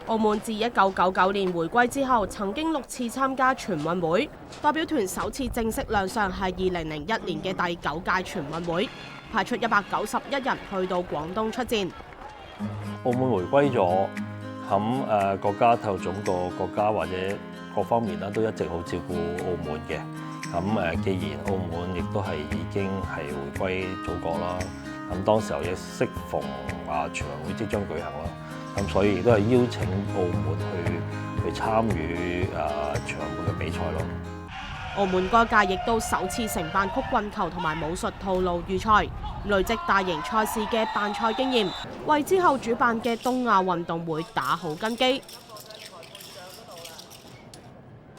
澳門自1999年回歸之後，曾經6次參加全運會，代表團首次正式亮相係2001年嘅第9屆全運會，派出191人去到廣東出戰。澳門回歸咗，咁國家體育總局國家或者各方面啦，都一直好照顧澳門嘅。咁既然澳門亦都係已經係回歸祖國啦，咁當時候亦適逢全運會即將舉行啦，咁所以亦都係邀請澳門去參與全運會嘅比賽咯。澳門該屆亦都首次承辦曲棍球同埋武術套路預賽，累積大型賽事嘅辦賽經驗，為之後主辦嘅東亞運動會打好根基。